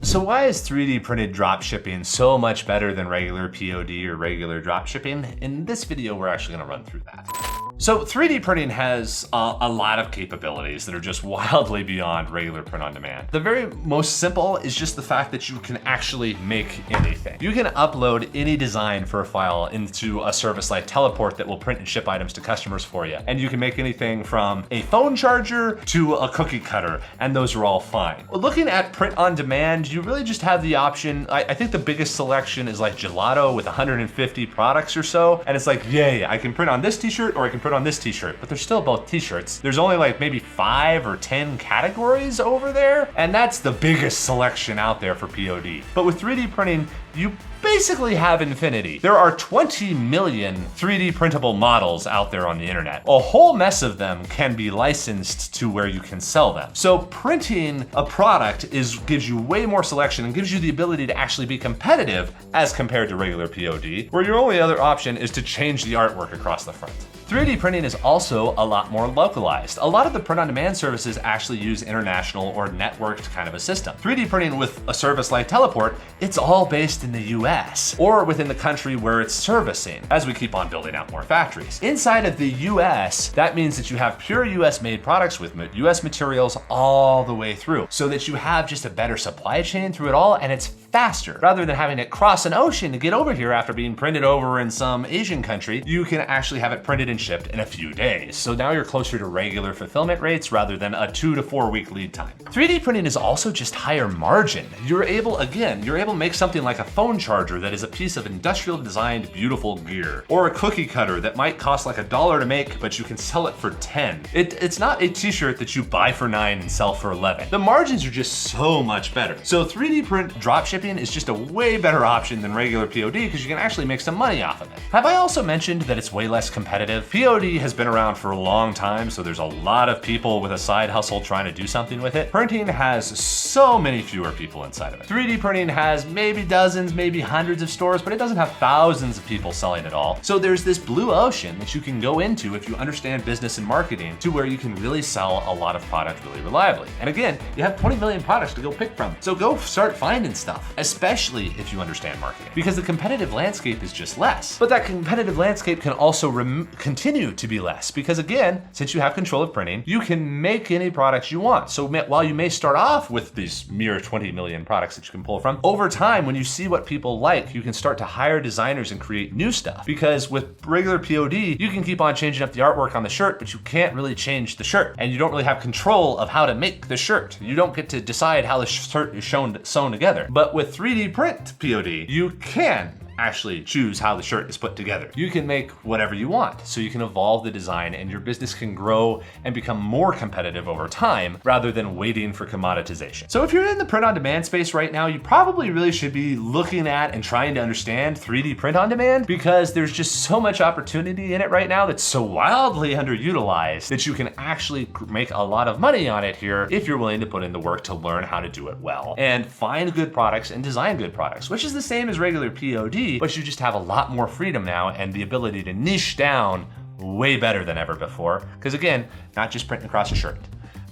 So why is 3D printed drop shipping so much better than regular POD or regular drop shipping? In this video, we're actually gonna run through that. So 3D printing has a lot of capabilities that are just wildly beyond regular print on demand. The very most simple is just the fact that you can actually make anything. You can upload any design for a file into a service like Teleport that will print and ship items to customers for you. And you can make anything from a phone charger to a cookie cutter, and those are all fine. Looking at print on demand, you really just have the option. I think the biggest selection is like Gelato with 150 products or so. And it's like, yay, I can print on this t-shirt or I can print on this t-shirt, but they're still both t-shirts. There's only like maybe 5 or 10 categories over there, and that's the biggest selection out there for POD. But with 3D printing, you basically have infinity. There are 20 million 3D printable models out there on the internet. A whole mess of them can be licensed to where you can sell them. So printing a product gives you way more selection and gives you the ability to actually be competitive as compared to regular POD, where your only other option is to change the artwork across the front. 3D printing is also a lot more localized. A lot of the print-on-demand services actually use international or networked kind of a system. 3D printing with a service like Teleport, it's all based in the US or within the country where it's servicing, as we keep on building out more factories. Inside of the US, that means that you have pure US made products with US materials all the way through, so that you have just a better supply chain through it all, and it's faster. Rather than having it cross an ocean to get over here after being printed over in some Asian country, you can actually have it printed and shipped in a few days. So now you're closer to regular fulfillment rates rather than a 2 to 4 week lead time. 3D printing is also just higher margin. You're able to make something like a phone charger that is a piece of industrial designed beautiful gear, or a cookie cutter that might cost like $1 to make, but you can sell it for 10. It's not a t-shirt that you buy for 9 and sell for 11. The margins are just so much better. So 3D print dropshipping is just a way better option than regular POD because you can actually make some money off of it. Have I also mentioned that it's way less competitive? POD has been around for a long time, so there's a lot of people with a side hustle trying to do something with it. Printing has so many fewer people inside of it. 3D printing has maybe dozens, maybe hundreds of stores, but it doesn't have thousands of people selling it all. So there's this blue ocean that you can go into if you understand business and marketing, to where you can really sell a lot of product really reliably. And again, you have 20 million products to go pick from. So go start finding stuff, especially if you understand marketing, because the competitive landscape is just less. But that competitive landscape can also continue to be less, because again, since you have control of printing, you can make any products you want. So while you may start off with these mere 20 million products that you can pull from, over time, when you see what people like, you can start to hire designers and create new stuff. Because with regular POD, you can keep on changing up the artwork on the shirt, but you can't really change the shirt. And you don't really have control of how to make the shirt. You don't get to decide how the shirt is sewn together. But with 3D print POD, you can actually choose how the shirt is put together. You can make whatever you want, so you can evolve the design and your business can grow and become more competitive over time rather than waiting for commoditization. So if you're in the print on demand space right now, you probably really should be looking at and trying to understand 3D print on demand, because there's just so much opportunity in it right now that's so wildly underutilized that you can actually make a lot of money on it here if you're willing to put in the work to learn how to do it well and find good products and design good products, which is the same as regular POD, but you just have a lot more freedom now and the ability to niche down way better than ever before. Because again, not just printing across a shirt.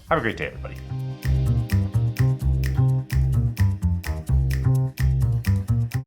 Have a great day, everybody.